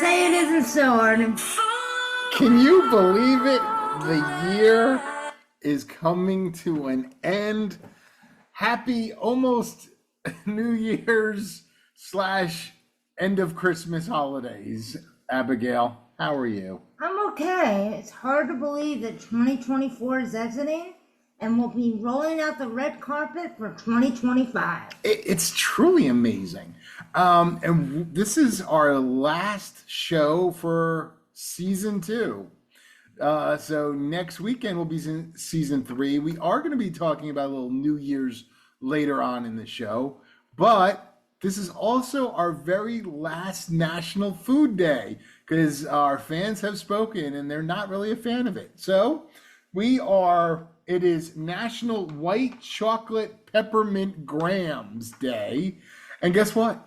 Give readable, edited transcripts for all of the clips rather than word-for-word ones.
say it isn't so, Arden. Can you believe it? The year is coming to an end. Happy almost New Year's slash end of Christmas holidays, Abigail. How are you? I'm okay. It's hard to believe that 2024 is exiting and we'll be rolling out the red carpet for 2025. It's truly amazing. And this is our last show for season 2. So next weekend will be season 3. We are going to be talking about a little New Year's later on in the show, but this is also our very last National Food Day because our fans have spoken and they're not really a fan of it. So it is National White Chocolate Peppermint Grams Day. And guess what?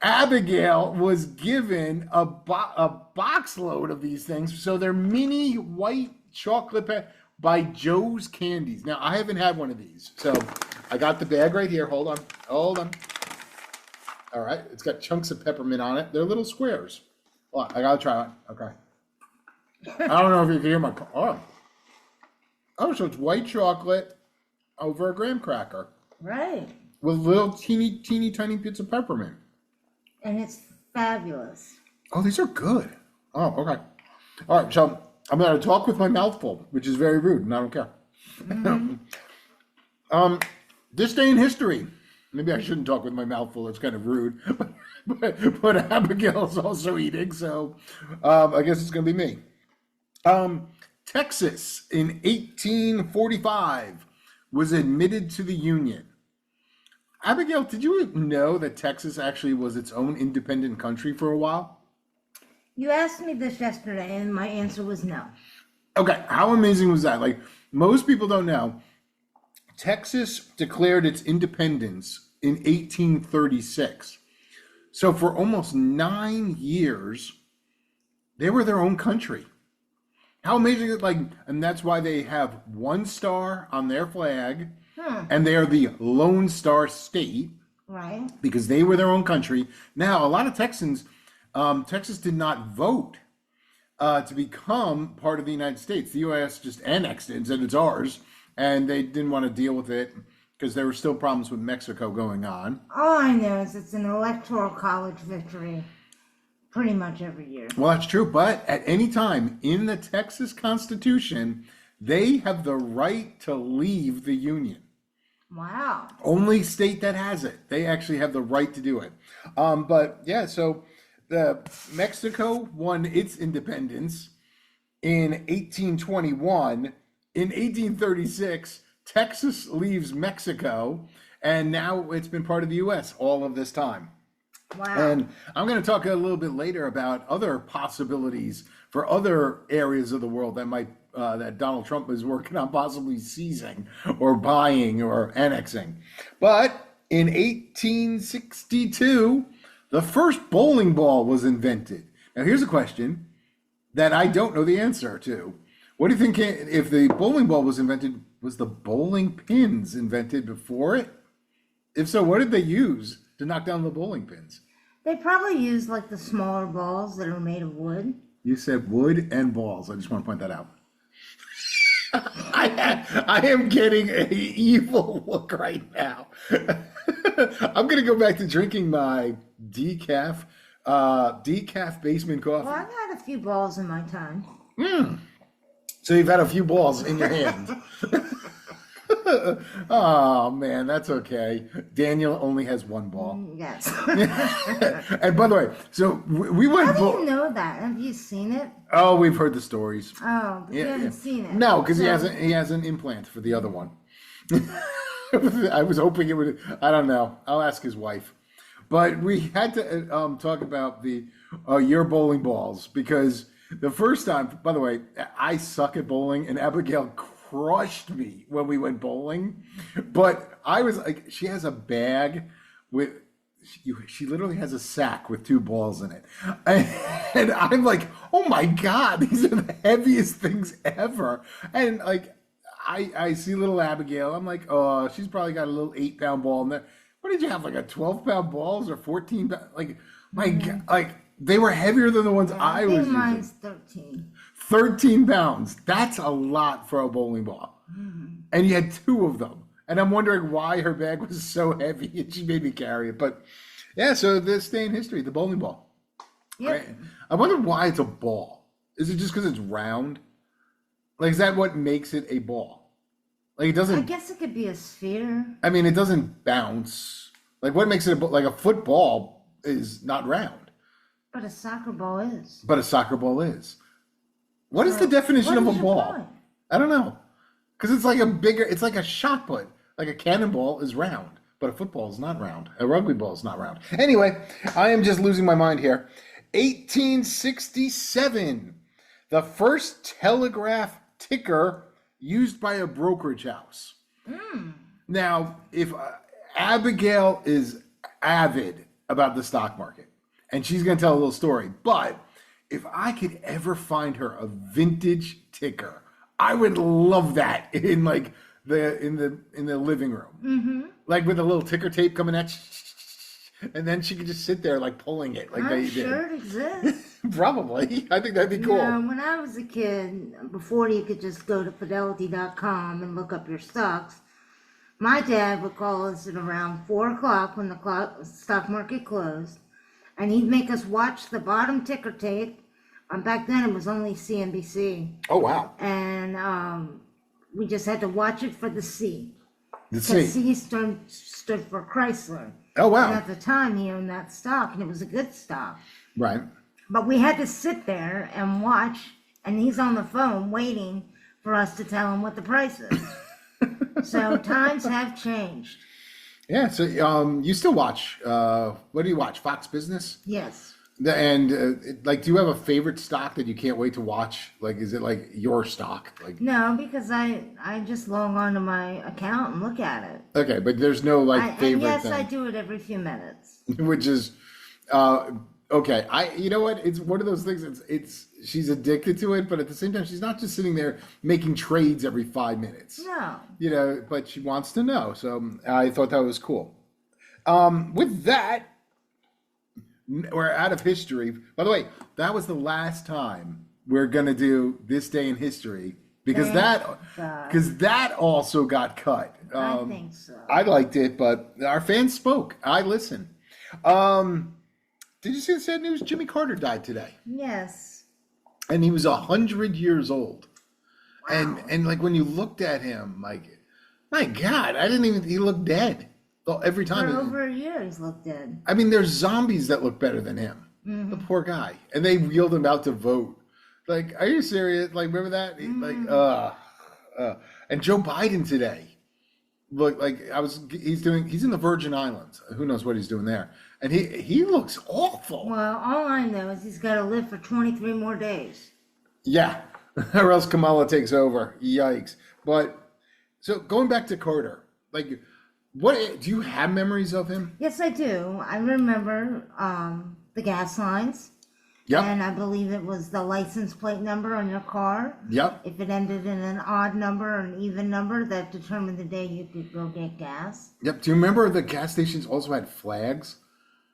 Abigail was given a box load of these things. So they're mini white chocolate by Joe's Candies. Now, I haven't had one of these. So I got the bag right here. Hold on. All right. It's got chunks of peppermint on it. They're little squares. Well, I got to try one. Okay. I don't know if you can hear my... Oh, so it's white chocolate over a graham cracker. Right. With little teeny tiny bits of peppermint. And it's fabulous. Oh, these are good. Oh, okay. All right, so I'm going to talk with my mouth full, which is very rude, and I don't care. Mm-hmm. This day in history. Maybe I shouldn't talk with my mouth full. It's kind of rude. but Abigail's also eating, so I guess it's going to be me. Texas in 1845 was admitted to the Union. Abigail, did you know that Texas actually was its own independent country for a while? You asked me this yesterday, and my answer was no. Okay, how amazing was that? Like, most people don't know, Texas declared its independence in 1836. So for almost 9 years, they were their own country. How amazing is it? Like, and that's why they have one star on their flag. And they are the Lone Star State, right? Because they were their own country. Now, a lot of Texans, Texas did not vote to become part of the United States. The U.S. just annexed it and said it's ours, and they didn't want to deal with it because there were still problems with Mexico going on. All I know is it's an electoral college victory pretty much every year. Well, that's true, but at any time in the Texas Constitution, they have the right to leave the Union. Wow. Only state that has it. They actually have the right to do it. But yeah, so Mexico won its independence in 1821. In 1836, Texas leaves Mexico, and now it's been part of the U.S. all of this time. Wow. And I'm going to talk a little bit later about other possibilities for other areas of the world that might that Donald Trump is working on possibly seizing or buying or annexing. But in 1862, the first bowling ball was invented. Now, here's a question that I don't know the answer to. What do you think if the bowling ball was invented, was the bowling pins invented before it? If so, what did they use to knock down the bowling pins? They probably use like the smaller balls that are made of wood. You said wood and balls. I just want to point that out. I am getting an evil look right now. I'm going to go back to drinking my decaf basement coffee. Well, I've had a few balls in my time. So you've had a few balls in your hand. Oh, man, that's okay. Daniel only has one ball. Yes. And by the way, so we went... How do you know that? Have you seen it? Oh, we've heard the stories. Oh, but you haven't seen it. No, because he has an implant for the other one. I was hoping it would... I don't know. I'll ask his wife. But we had to talk about your bowling balls because the first time... By the way, I suck at bowling, and Abigail crushed me when we went bowling. But I was like, she has a bag with, she literally has a sack with 2 balls in it. And I'm like, oh my God, these are the heaviest things ever. And like, I see little Abigail, I'm like, oh, she's probably got a little 8-pound ball in there. What did you have, like a 12-pound balls or 14 pound? Like, my God, like, They were heavier than the ones I I was think using. mine's 13. 13 pounds. That's a lot for a bowling ball. And you had two of them. And I'm wondering why her bag was so heavy and she made me carry it. But yeah, so this day in history, the bowling ball. Yep. Right? I wonder why it's a ball. Is it just because it's round? Like, is that what makes it a ball? Like, it I doesn't, guess it could be a sphere. I mean, it doesn't bounce. Like, what makes it a ball? Like, a football is not round, But a soccer ball is. but a soccer ball is. What is the So, definition what of is a your ball? point? I don't know. Because it's like a bigger, it's like a shot put. Like a cannonball is round, but a football is not round. A rugby ball is not round. Anyway, I am just losing my mind here. 1867, the first telegraph ticker used by a brokerage house. Now, if Abigail is avid about the stock market, and she's going to tell a little story, but if I could ever find her a vintage ticker, I would love that in like in the living room, like with a little ticker tape coming at, and then she could just sit there like pulling it, like I'm they sure did. it exists. Probably, I think that'd be cool. When I was a kid, before you could just go to fidelity.com and look up your stocks, my dad would call us at around 4 o'clock when the stock market closed, and he'd make us watch the bottom ticker tape. Back then, it was only CNBC, Oh wow, and we just had to watch it for the C. let's Because see. C stood for Chrysler. Oh And wow, at the time, he owned that stock, and it was a good stock. right. But we had to sit there and watch, and he's on the phone waiting for us to tell him what the price is. So times have changed. Yeah, so you still watch? What do you watch? Fox Business? Yes. And like, do you have a favorite stock that you can't wait to watch? Like, is it like your stock? Like, No, because I just log on to my account and look at it. okay, but there's no like And favorite yes, thing, I do it every few minutes. which is okay. You know what? It's one of those things. It's she's addicted to it, but at the same time, she's not just sitting there making trades every 5 minutes. No. You know, but she wants to know. So I thought that was cool. With that, we're out of history. By the way, that was the last time we're gonna do this day in history because Thank God. that also got cut. I think so. I liked it, but our fans spoke. I listened. Did you see the sad news? Jimmy Carter died today, Yes. and he was 100 years old. Wow. And like when you looked at him, like, my God, I didn't even. He looked dead. Well, every time. For over a year, he's looked dead. I mean, there's zombies that look better than him. The poor guy. And they wheeled him out to vote. Like, are you serious? Like, remember that? Like, and Joe Biden today. Look, like he's in the Virgin Islands. Who knows what he's doing there? And he looks awful. Well, all I know is he's got to live for 23 more days. Yeah. Or else Kamala takes over. Yikes. But so going back to Carter, like, what do you have memories of him? Yes, I do. I remember the gas lines. Yep. And I believe it was the license plate number on your car. Yep. If it ended in an odd number or an even number, that determined the day you could go get gas. Yep. Do you remember the gas stations also had flags?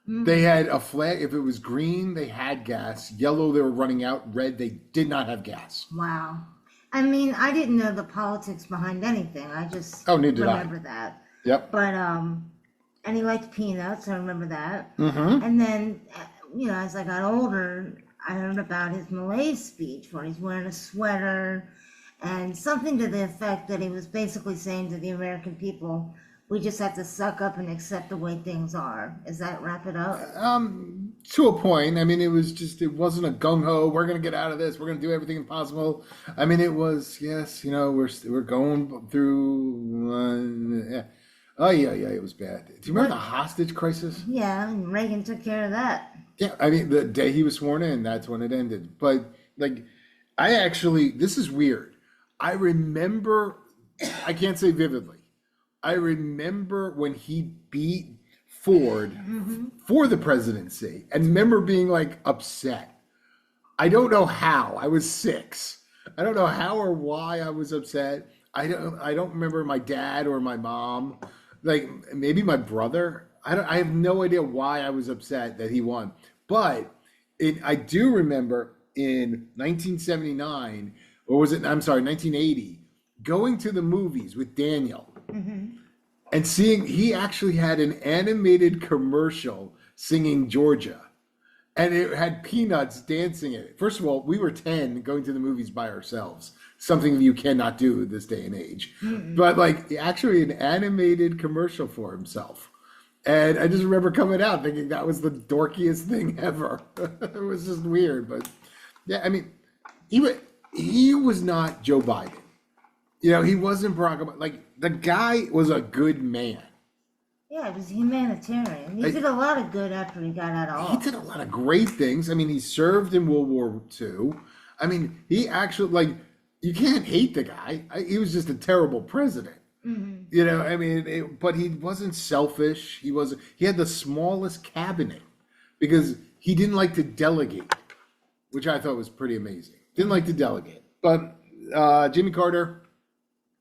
They had a flag. If it was green, they had gas. Yellow, they were running out. Red, they did not have gas. Wow. I mean, I didn't know the politics behind anything. I just neither did I. remember that. Yep. But, and he liked peanuts, I remember that. Mm-hmm. And then, as I got older, I heard about his Malaise speech where he's wearing a sweater and something to the effect that he was basically saying to the American people, we just have to suck up and accept the way things are. Does that wrap it up? To a point. I mean, it wasn't a gung-ho, we're going to get out of this, we're going to do everything possible. I mean, it was, yes, we're going through, yeah. Oh, yeah, it was bad. Do you remember the hostage crisis? Yeah, and Reagan took care of that. Yeah, I mean, the day he was sworn in, that's when it ended. But, like, this is weird. I remember, I can't say vividly, I remember when he beat Ford for the presidency and remember being, like, upset. I don't know how. I was 6. I don't know how or why I was upset. I don't remember my dad or my mom. Like, maybe my brother. I have no idea why I was upset that he won. But I do remember in 1979, or was it, I'm sorry, 1980, going to the movies with Daniel and seeing he actually had an animated commercial singing Georgia. And it had Peanuts dancing in it. First of all, we were 10 going to the movies by ourselves, something you cannot do this day and age. But like actually an animated commercial for himself. And I just remember coming out thinking that was the dorkiest thing ever. It was just weird. But yeah, I mean, he was not Joe Biden. You know, he wasn't Barack Obama. Like, the guy was a good man. Yeah, he was humanitarian. He did a lot of good after he got out of He office. did a lot of great things. I mean, he served in World War II. I mean, he actually, like, you can't hate the guy. He was just a terrible president. You know, I mean, but he wasn't selfish. He had the smallest cabinet because he didn't like to delegate, which I thought was pretty amazing. Didn't like to delegate. But Jimmy Carter.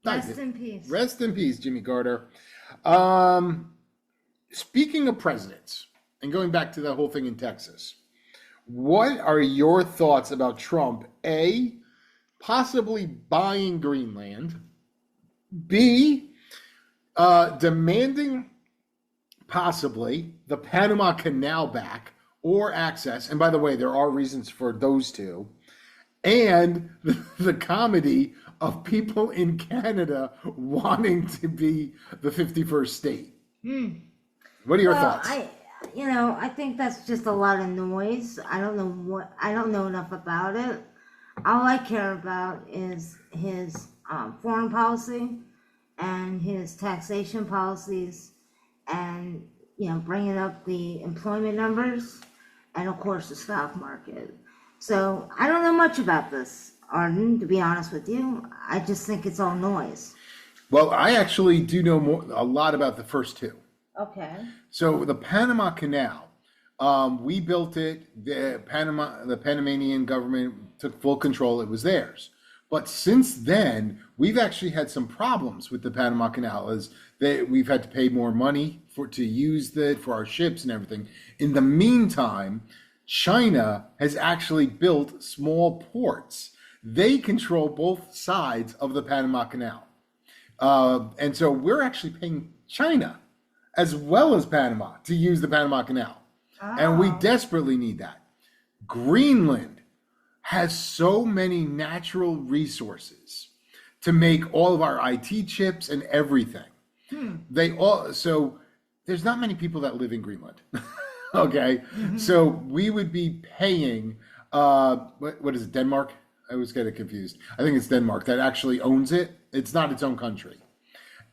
Rest in peace. Rest in peace, Jimmy Carter. Speaking of presidents, and going back to the whole thing in Texas, what are your thoughts about Trump, A, possibly buying Greenland, B, demanding possibly the Panama Canal back or access, and by the way, there are reasons for those two, and the comedy of people in Canada wanting to be the 51st state? What are your thoughts? I think that's just a lot of noise. I don't know enough about it. All I care about is his foreign policy and his taxation policies, and bringing up the employment numbers, and of course the stock market. So I don't know much about this, Arden, to be honest with you. I just think it's all noise. Well, I actually do know a lot about the first two. Okay. So the Panama Canal, we built it. The Panamanian government took full control. It was theirs. But since then, we've actually had some problems with the Panama Canal, as we've had to pay more money to use it for our ships and everything. In the meantime, China has actually built small ports. They control both sides of the Panama Canal. And so we're actually paying China as well as Panama to use the Panama Canal. And we desperately need that. Greenland has so many natural resources to make all of our IT chips and everything. So there's not many people that live in Greenland. Okay. So we would be paying, what is it, Denmark? I always get it confused. I think it's Denmark that actually owns it. It's not its own country.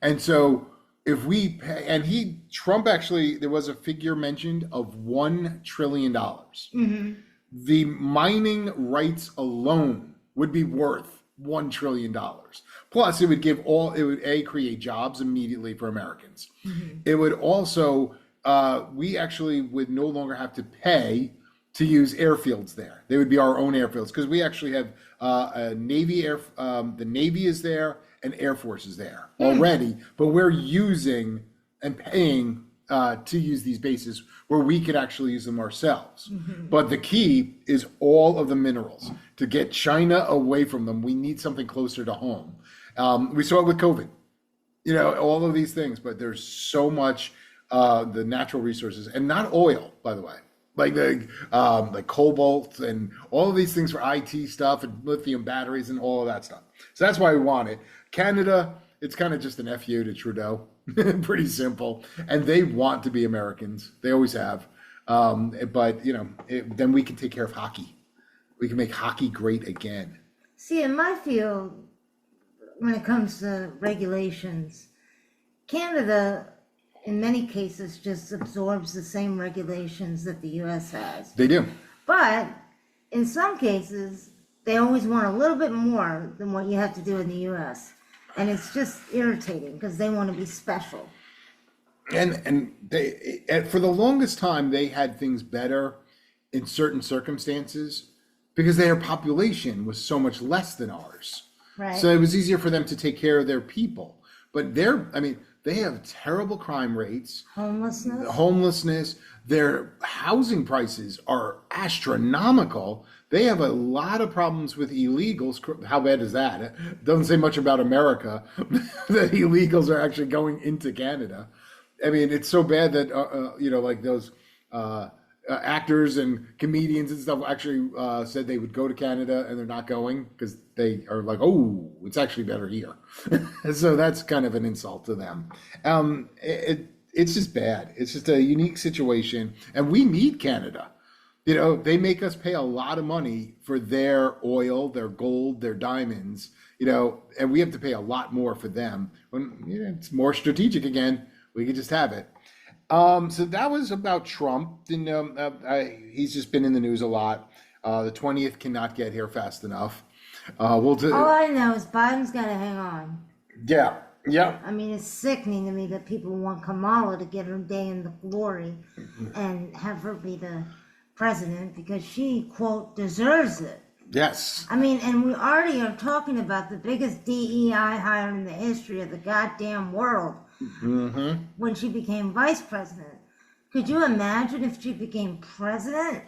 And so if we pay, and Trump actually, there was a figure mentioned of $1 trillion. The mining rights alone would be worth $1 trillion. Plus it would create jobs immediately for Americans. It would also, we actually would no longer have to pay to use airfields there. They would be our own airfields, because we actually have the Navy is there and Air Force is there already, but we're using and paying to use these bases where we could actually use them ourselves. But the key is all of the minerals. To get China away from them, we need something closer to home. We saw it with COVID, all of these things, but there's so much the natural resources, and not oil, by the way. Like the cobalt and all of these things for IT stuff and lithium batteries and all of that stuff. So that's why we want it. Canada, it's kind of just an FU to Trudeau. Pretty simple. And they want to be Americans. They always have. But, then we can take care of hockey. We can make hockey great again. See, in my field, when it comes to regulations, Canada, in many cases, just absorbs the same regulations that the U.S. has. They do. But in some cases, they always want a little bit more than what you have to do in the U.S. And it's just irritating because they want to be special. And they, for the longest time, they had things better in certain circumstances because their population was so much less than ours. Right. So it was easier for them to take care of their people. But the They have terrible crime rates, Homelessness. their housing prices are astronomical. They have a lot of problems with illegals. How bad is that? It doesn't say much about America that illegals are actually going into Canada. I mean, it's so bad that, like those actors and comedians and stuff actually said they would go to Canada and they're not going because they are like, oh, it's actually better here. So that's kind of an insult to them. It's just bad. It's just a unique situation. And we need Canada. They make us pay a lot of money for their oil, their gold, their diamonds, and we have to pay a lot more for them. When it's more strategic again, we can just have it. So that was about Trump. He's just been in the news a lot. The 20th cannot get here fast enough. We'll do. All I know is Biden's got to hang on. Yeah. Yeah. I mean, it's sickening to me that people want Kamala to get her day in the glory and have her be the president because she, quote, deserves it. Yes. I mean, and we already are talking about the biggest DEI hire in the history of the goddamn world when she became vice president. Could you imagine if she became president?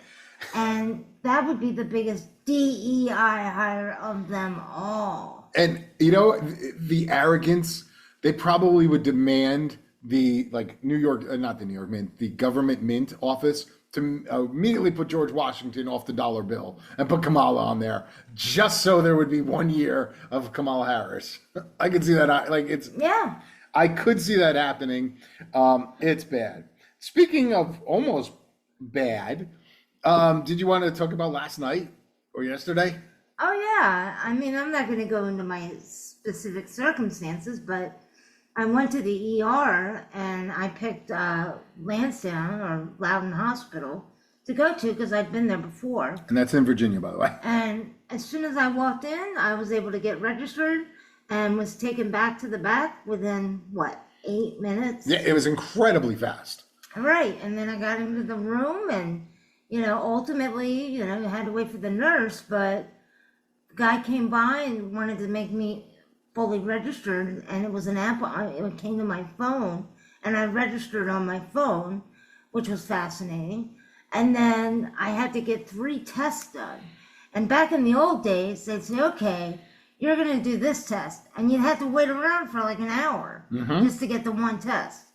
And that would be the biggest DEI hire of them all. And, the arrogance, they probably would demand the, New York, not the New York Mint, the government mint office to immediately put George Washington off the dollar bill and put Kamala on there, just so there would be 1 year of Kamala Harris. I could see that. Yeah. I could see that happening. It's bad. Speaking of almost bad, did you want to talk about last night or yesterday? Oh, yeah. I mean, I'm not going to go into my specific circumstances, but I went to the ER and I picked Lansdowne or Loudon Hospital to go to because I'd been there before. And that's in Virginia, by the way. And as soon as I walked in, I was able to get registered and was taken back to the back within, 8 minutes? Yeah, it was incredibly fast. Right. And then I got into the room and, ultimately, I had to wait for the nurse, but the guy came by and wanted to make me fully registered, and it was an app. It came to my phone, and I registered on my phone, which was fascinating. And then I had to get 3 tests done. And back in the old days, they'd say, okay, you're going to do this test. And you'd have to wait around for like an hour just to get the 1 test.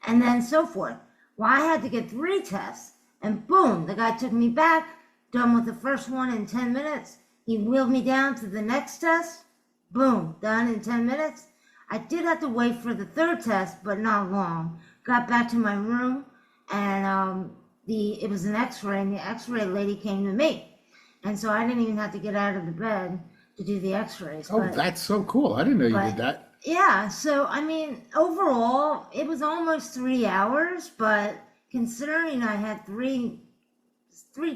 And then so forth. Well, I had to get 3 tests. And boom, the guy took me back, done with the first one in 10 minutes. He wheeled me down to the next test. Boom, done in 10 minutes. I did have to wait for the 3rd test, but not long. Got back to my room, and it was an x-ray, and the x-ray lady came to me. And so I didn't even have to get out of the bed to do the x-rays. Oh, that's so cool. I didn't know you did that. Yeah, so, I mean, overall, it was almost 3 hours, but considering I had three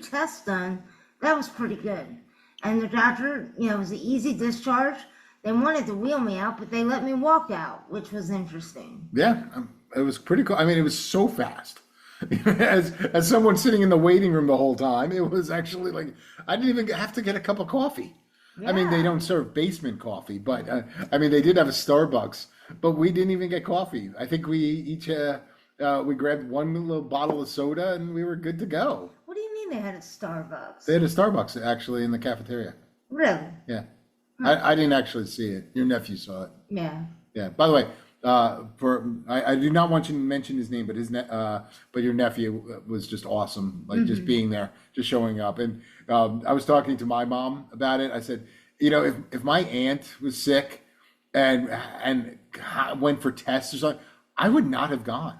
tests done, that was pretty good. And the doctor, it was an easy discharge. They wanted to wheel me out, but they let me walk out, which was interesting. Yeah, it was pretty cool. I mean, it was so fast. As someone sitting in the waiting room the whole time, it was actually like, I didn't even have to get a cup of coffee. Yeah. I mean, they don't serve basement coffee, but they did have a Starbucks, but we didn't even get coffee. I think we each, we grabbed 1 little bottle of soda and we were good to go. What do you mean they had a Starbucks? They had a Starbucks actually in the cafeteria. Really? Yeah. I didn't actually see it. Your nephew saw it. Yeah. Yeah. By the way, I do not want you to mention his name, but your nephew was just awesome. Like just being there, just showing up. And I was talking to my mom about it. I said, if my aunt was sick and went for tests or something, I would not have gone.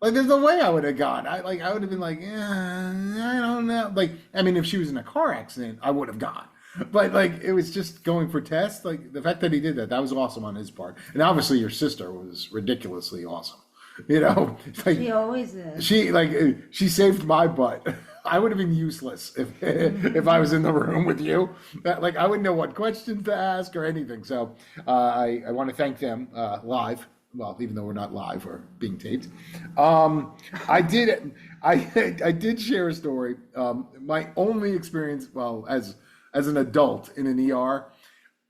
Like, there's no way I would have gone. I would have been like, I don't know. Like, if she was in a car accident, I would have gone. But it was just going for tests. Like the fact that he did that was awesome on his part. And obviously your sister was ridiculously awesome. She always is. She saved my butt. I would have been useless if I was in the room with you. I wouldn't know what questions to ask or anything. So I want to thank them live. Well, even though we're not live or being taped. I did share a story. My only experience, as an adult in an ER,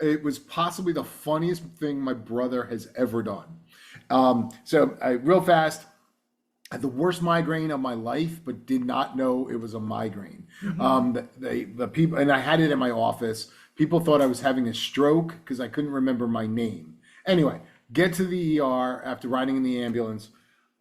it was possibly the funniest thing my brother has ever done. Real fast, I had the worst migraine of my life, but did not know it was a migraine. The people, and I had it in my office. People thought I was having a stroke because I couldn't remember my name. Anyway, get to the ER after riding in the ambulance.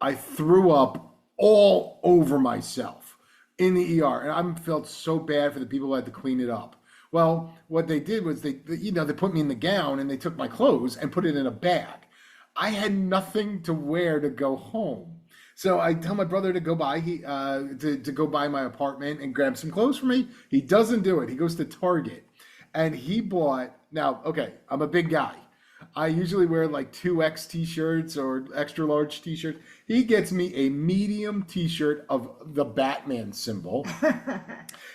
I threw up all over myself in the ER, and I felt so bad for the people who had to clean it up. Well, what they did was they put me in the gown and they took my clothes and put it in a bag. I had nothing to wear to go home. So I tell my brother to go by, to go by my apartment and grab some clothes for me. He doesn't do it. He goes to Target, and he bought. Now, okay, I'm a big guy. I usually wear like 2X t-shirts or extra large t-shirts. He gets me a medium t-shirt of the Batman symbol.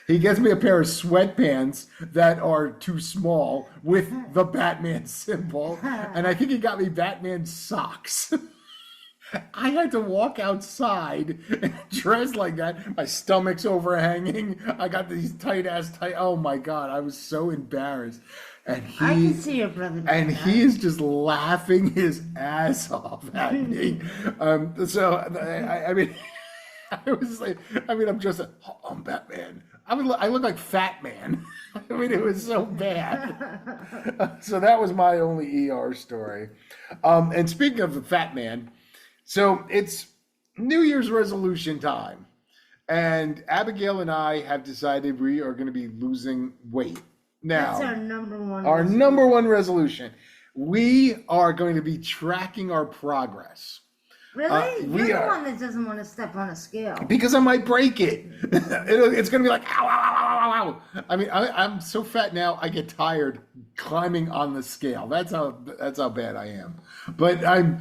He gets me a pair of sweatpants that are too small with the Batman symbol. And I think he got me Batman socks. I had to walk outside dressed like that. My stomach's overhanging. I got these tight. Oh my God, I was so embarrassed. And I can see your brother. He is just laughing his ass off at me. I mean, I was like, I'm just, I'm Batman. I look like Fat Man. I mean, it was so bad. So that was my only ER story. And speaking of the Fat Man, so it's New Year's resolution time. And Abigail and I have decided we are going to be losing weight. Now, that's our number one. Our number one resolution. We are going to be tracking our progress. Really? You're the one that doesn't want to step on a scale. Because I might break it. It's going to be like, ow, ow, ow, ow, ow. I mean, I'm so fat now, I get tired climbing on the scale. That's how bad I am. But I'm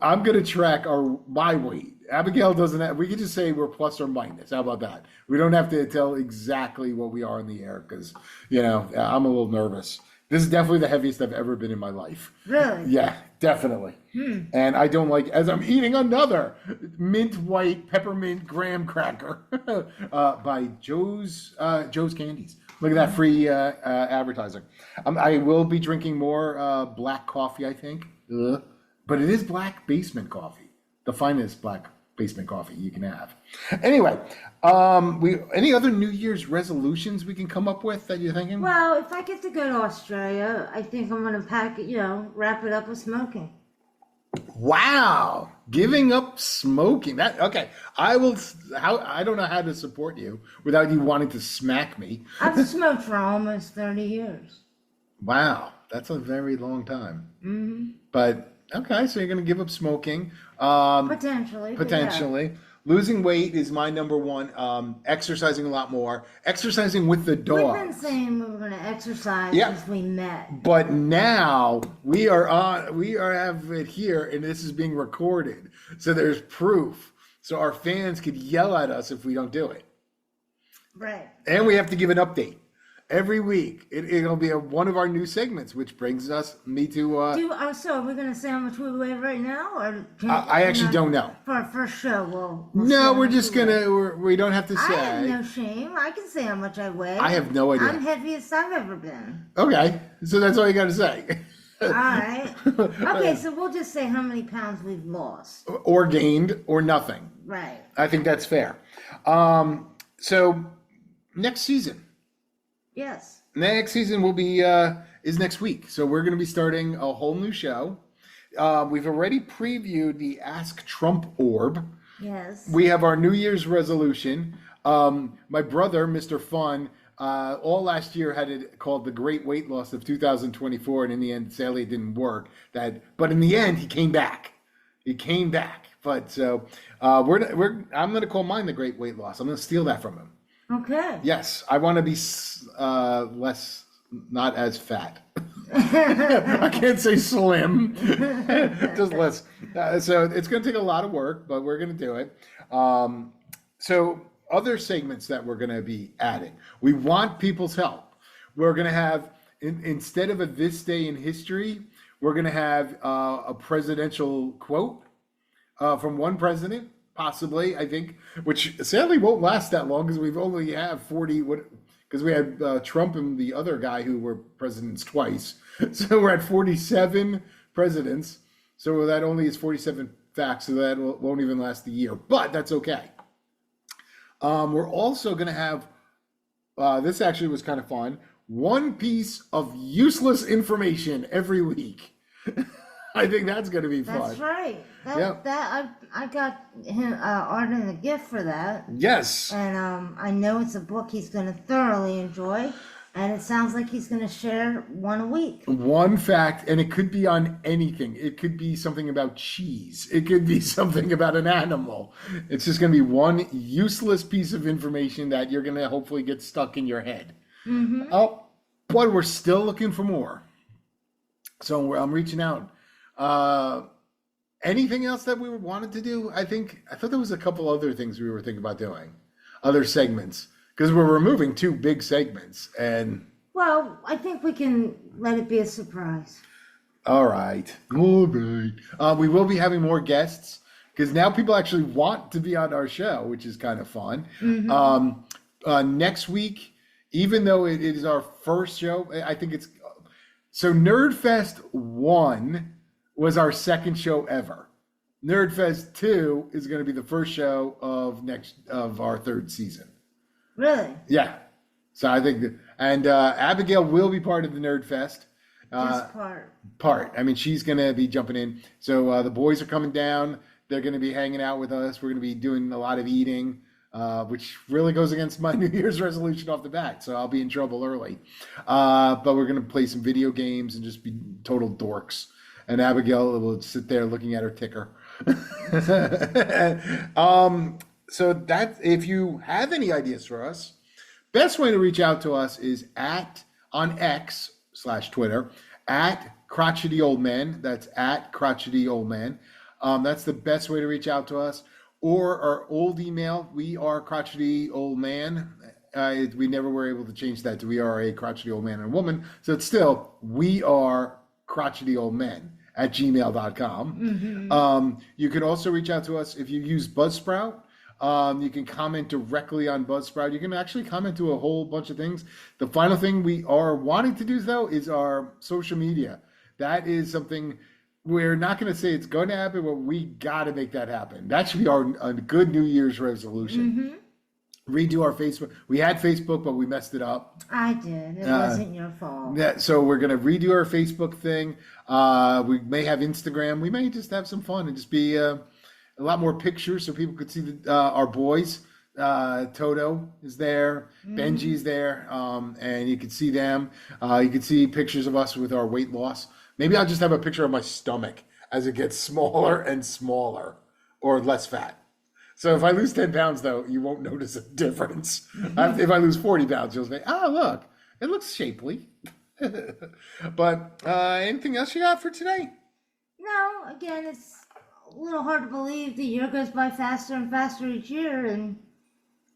going to track my weight. Abigail doesn't have, we could just say we're plus or minus. How about that? We don't have to tell exactly what we are in the air because, I'm a little nervous. This is definitely the heaviest I've ever been in my life. Really? Yeah, definitely. And I don't like, as I'm eating another mint white peppermint graham cracker by Joe's Candies. Look at that free advertising. I will be drinking more black coffee, I think. But it is black basement coffee, the finest black basement coffee you can have. Anyway, any other New Year's resolutions we can come up with that you're thinking? Well, if I get to go to Australia, I think I'm going to wrap it up with smoking. Wow, giving up smoking. Okay. I don't know how to support you without you wanting to smack me. I've smoked for almost 30 years. Wow, that's a very long time. Mm-hmm. But okay, so you're going to give up smoking. Potentially. Yeah. Losing weight is my number one. Exercising a lot more. Exercising with the dog. We've been saying we were going to exercise since we met. But now we have it here, and this is being recorded. So there's proof. So our fans could yell at us if we don't do it. Right. And we have to give an update. Every week, it'll be one of our new segments, which brings me to. So are we going to say how much we weigh right now, or I actually don't know. For our first show, we're just gonna. We don't have to say. I have no shame. I can say how much I weigh. I have no idea. I'm heaviest I've ever been. Okay, so that's all you got to say. All right. Okay, so we'll just say how many pounds we've lost, or gained, or nothing. Right. I think that's fair. So next season. Yes. Next season will be is next week. So we're going to be starting a whole new show. We've already previewed the Ask Trump Orb. Yes. We have our New Year's resolution. My brother, Mr. Fun, all last year had it called the Great Weight Loss of 2024, and in the end, sadly, it didn't work. But in the end, he came back. But so I'm going to call mine the Great Weight Loss. I'm going to steal that from him. Okay. Yes, I want to be less, not as fat. I can't say slim, just less. So it's going to take a lot of work, but we're going to do it. So other segments that we're going to be adding. We want people's help. We're going to have, instead of a This Day in History, we're going to have a presidential quote from one president. Possibly, I think, which sadly won't last that long because we've only have 40. Because we had Trump and the other guy who were presidents twice, so we're at 47 presidents. So that only is 47 facts, so that won't even last the year. But that's okay. We're also going to have, this actually was kind of fun, one piece of useless information every week. I think that's going to be fun. That's right. Yep. I got him Arden a gift for that. Yes. And I know it's a book he's going to thoroughly enjoy. And it sounds like he's going to share one a week. One fact, and it could be on anything. It could be something about cheese. It could be something about an animal. It's just going to be one useless piece of information that you're going to hopefully get stuck in your head. Mm-hmm. Oh, but we're still looking for more. So I'm reaching out. Anything else that we wanted to do? I thought there was a couple other things we were thinking about doing. Other segments. Because we're removing 2 big segments, and... Well, I think we can let it be a surprise. All right. We will be having more guests, because now people actually want to be on our show, which is kind of fun. Mm-hmm. Next week, even though it is our first show, I think it's... So Nerdfest 1 was our second show ever. Nerdfest 2 is going to be the first show of our 3rd season. Really? Yeah. So I think and Abigail will be part of the Nerd Fest. Just part. I mean, she's going to be jumping in. So the boys are coming down. They're going to be hanging out with us. We're going to be doing a lot of eating, which really goes against my New Year's resolution off the bat. So I'll be in trouble early. But we're going to play some video games and just be total dorks. And Abigail will sit there looking at her ticker. So that if you have any ideas for us, best way to reach out to us is on X/Twitter @crotchety_old_man. That's @crotchety_old_man. That's the best way to reach out to us. Or our old email, we are crotchety_old_man. We never were able to change that to we are a crotchety old man and woman. So it's still we are crotchety_old_men @gmail.com. Mm-hmm. You can also reach out to us if you use Buzzsprout. You can comment directly on Buzzsprout. You can actually comment to a whole bunch of things. The final thing we are wanting to do, though, is our social media. That is something we're not going to say it's going to happen, but we got to make that happen. That should be a good New Year's resolution. Mm-hmm. Redo our Facebook. We had Facebook, but we messed it up. I did. It wasn't your fault. Yeah, so we're going to redo our Facebook thing. We may have Instagram. We may just have some fun and just be... a lot more pictures so people could see our boys. Toto is there, Benji's there, and you can see them. You can see pictures of us with our weight loss. Maybe I'll just have a picture of my stomach as it gets smaller and smaller, or less fat. So if I lose 10 pounds, though, you won't notice a difference. If I lose 40 pounds, you'll say, oh, look, it looks shapely. But anything else you got for today? No, again, it's a little hard to believe the year goes by faster and faster each year, and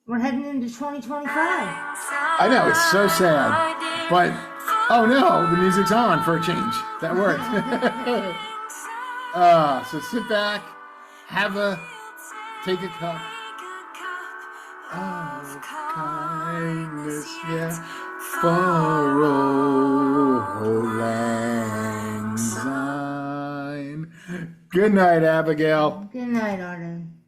we're heading into 2025. I know, it's so sad. But, oh no, the music's on for a change. That worked. So sit back, take a cup of kindness, yeah, for old lang syne. Good night, Abigail. Good night, Arden.